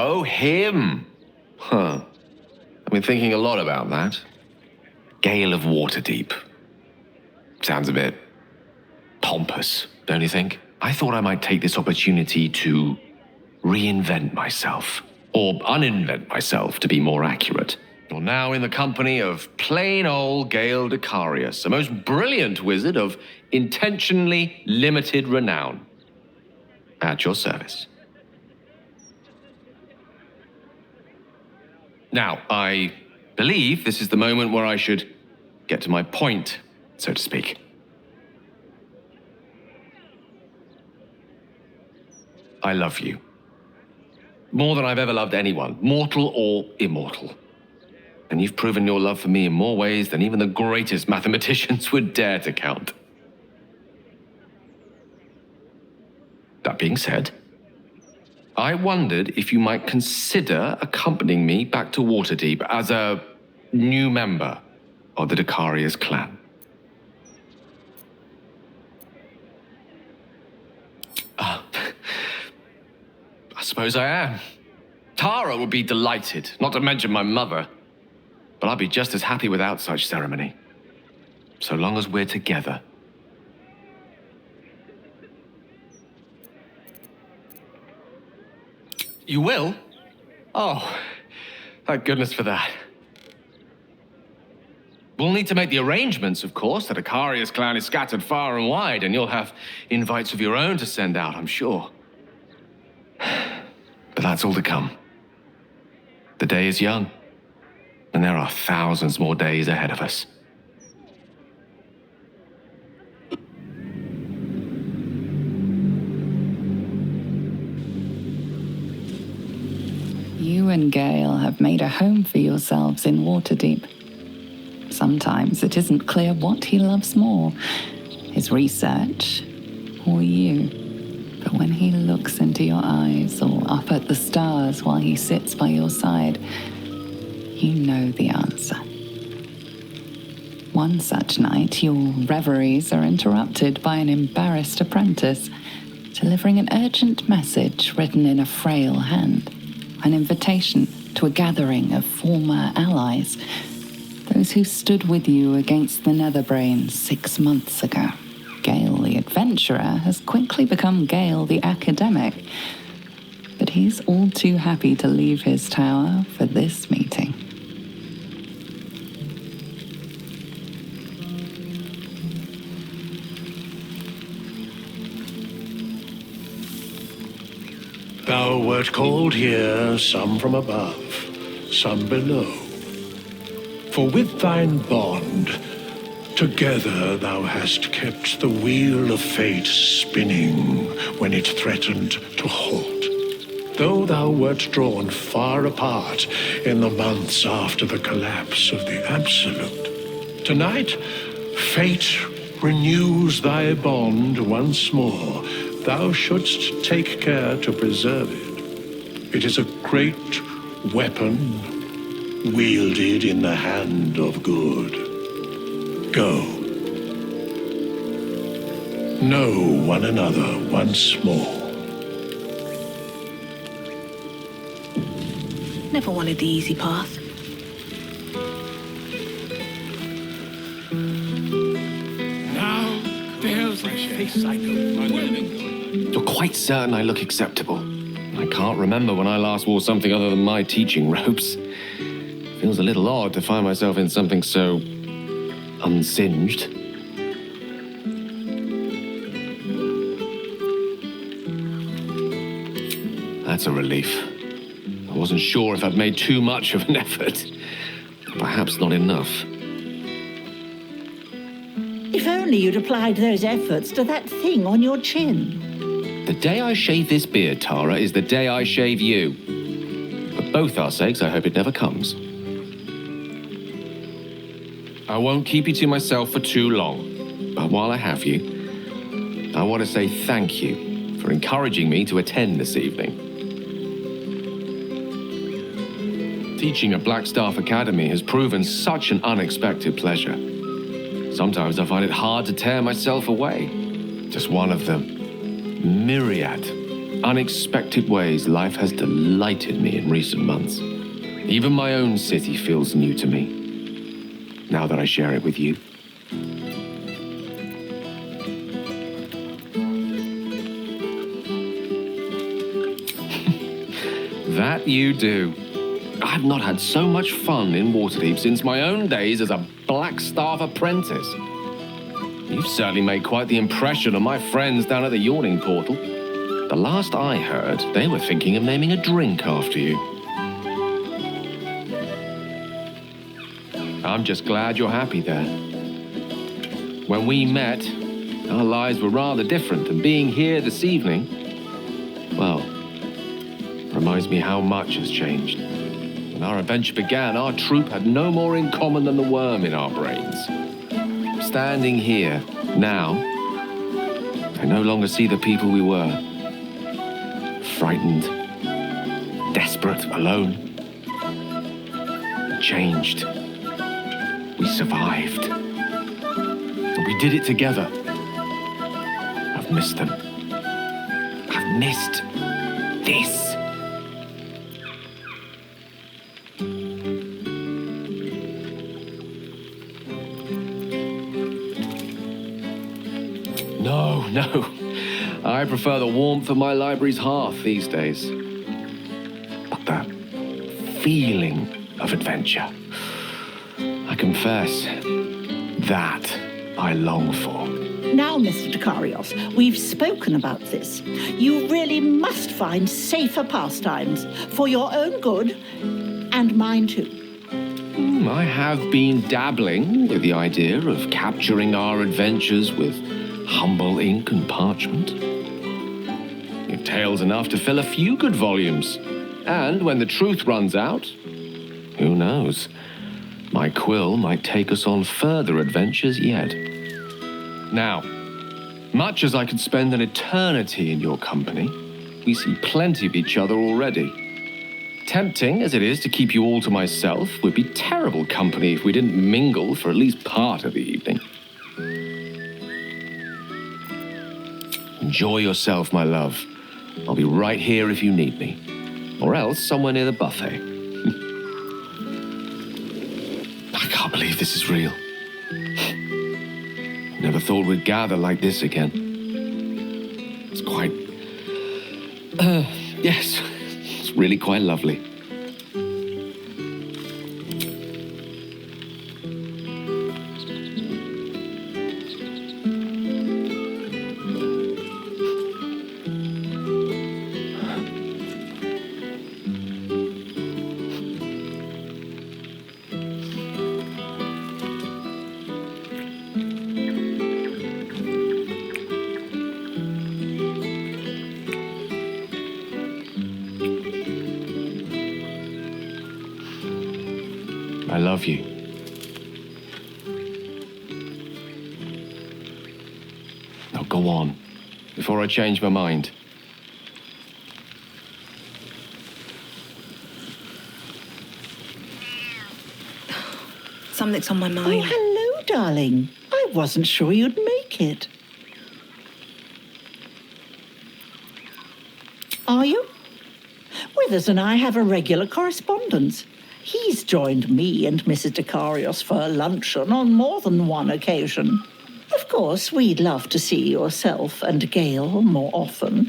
Oh, him. Huh. I've been thinking a lot about that. Gale of Waterdeep. Sounds a bit pompous, don't you think? I thought I might take this opportunity to reinvent myself. Or uninvent myself, to be more accurate. You're now in the company of plain old Gale Decarius, a most brilliant wizard of intentionally limited renown. At your service. Now, I believe this is the moment where I should get to my point, so to speak. I love you. More than I've ever loved anyone, mortal or immortal. And you've proven your love for me in more ways than even the greatest mathematicians would dare to count. That being said, I wondered if you might consider accompanying me back to Waterdeep as a new member of the Decarius clan. I suppose I am. Tara would be delighted, not to mention my mother. But I'd be just as happy without such ceremony. So long as we're together. You will? Oh, thank goodness for that. We'll need to make the arrangements, of course. The Decarius clan is scattered far and wide, and you'll have invites of your own to send out, I'm sure. But that's all to come. The day is young, and there are thousands more days ahead of us. You and Gale have made a home for yourselves in Waterdeep. Sometimes it isn't clear what he loves more, his research or you. But when he looks into your eyes or up at the stars while he sits by your side, you know the answer. One such night, your reveries are interrupted by an embarrassed apprentice delivering an urgent message written in a frail hand. An invitation to a gathering of former allies, those who stood with you against the Netherbrain 6 months ago. Gale the adventurer has quickly become Gale the academic, but he's all too happy to leave his tower for this meeting. Thou wert called here, some from above, some below. For with thine bond, together thou hast kept the wheel of fate spinning when it threatened to halt. Though thou wert drawn far apart in the months after the collapse of the Absolute, tonight fate renews thy bond once more. Thou shouldst take care to preserve it. It is a great weapon wielded in the hand of good. Go. Know one another once more. Never wanted the easy path. Now there's a face cycle. You're quite certain I look acceptable. I can't remember when I last wore something other than my teaching robes. Feels a little odd to find myself in something so unsinged. That's a relief. I wasn't sure if I'd made too much of an effort. Perhaps not enough. If only you'd applied those efforts to that thing on your chin. The day I shave this beard, Tara, is the day I shave you. For both our sakes, I hope it never comes. I won't keep you to myself for too long, but while I have you, I want to say thank you for encouraging me to attend this evening. Teaching at Blackstaff Academy has proven such an unexpected pleasure. Sometimes I find it hard to tear myself away. Just one of the myriad unexpected ways, life has delighted me in recent months. Even my own city feels new to me, now that I share it with you. That you do. I've not had so much fun in Waterdeep since my own days as a Blackstaff apprentice. You've certainly made quite the impression on my friends down at the Yawning Portal. The last I heard, they were thinking of naming a drink after you. I'm just glad you're happy there. When we met, our lives were rather different, and being here this evening, well, reminds me how much has changed. When our adventure began, our troop had no more in common than the worm in our brains. Standing here, now, I no longer see the people we were. Frightened, desperate, alone. Changed. We survived. And we did it together. I've missed them. I've missed this. No. I prefer the warmth of my library's hearth these days. But the feeling of adventure, I confess, that I long for. Now, Mr. Dekarios, we've spoken about this. You really must find safer pastimes for your own good and mine too. I have been dabbling with the idea of capturing our adventures with humble ink and parchment. It tales enough to fill a few good volumes. And when the truth runs out, who knows? My quill might take us on further adventures yet. Now, much as I could spend an eternity in your company, we see plenty of each other already. Tempting as it is to keep you all to myself, would be terrible company if we didn't mingle for at least part of the evening. Enjoy yourself, my love. I'll be right here if you need me. Or else somewhere near the buffet. I can't believe this is real. Never thought we'd gather like this again. It's quite... yes, it's really quite lovely. I love you. Now go on, before I change my mind. Something's on my Oh, mind. hello, darling. I wasn't sure you'd make it. Are you? Withers and I have a regular correspondence. He's joined me and Mrs. Dekarios for a luncheon on more than one occasion. Of course, we'd love to see yourself and Gale more often,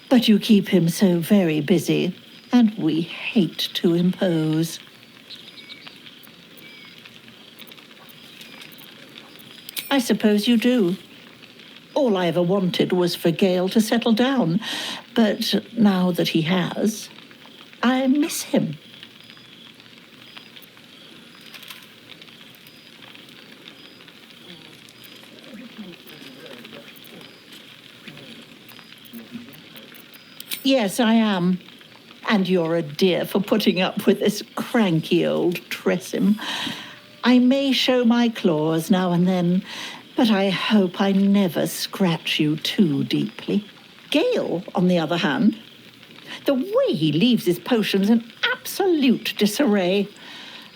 but you keep him so very busy, and we hate to impose. I suppose you do. All I ever wanted was for Gale to settle down, but now that he has, I miss him. Yes, I am. And you're a dear for putting up with this cranky old Tressim. I may show my claws now and then, but I hope I never scratch you too deeply. Gale, on the other hand, the way he leaves his potions in absolute disarray.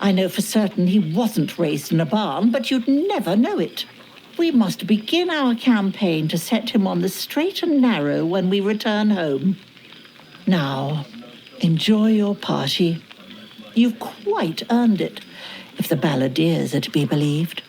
I know for certain he wasn't raised in a barn, but you'd never know it. We must begin our campaign to set him on the straight and narrow when we return home. Now, enjoy your party. You've quite earned it, if the balladeers are to be believed.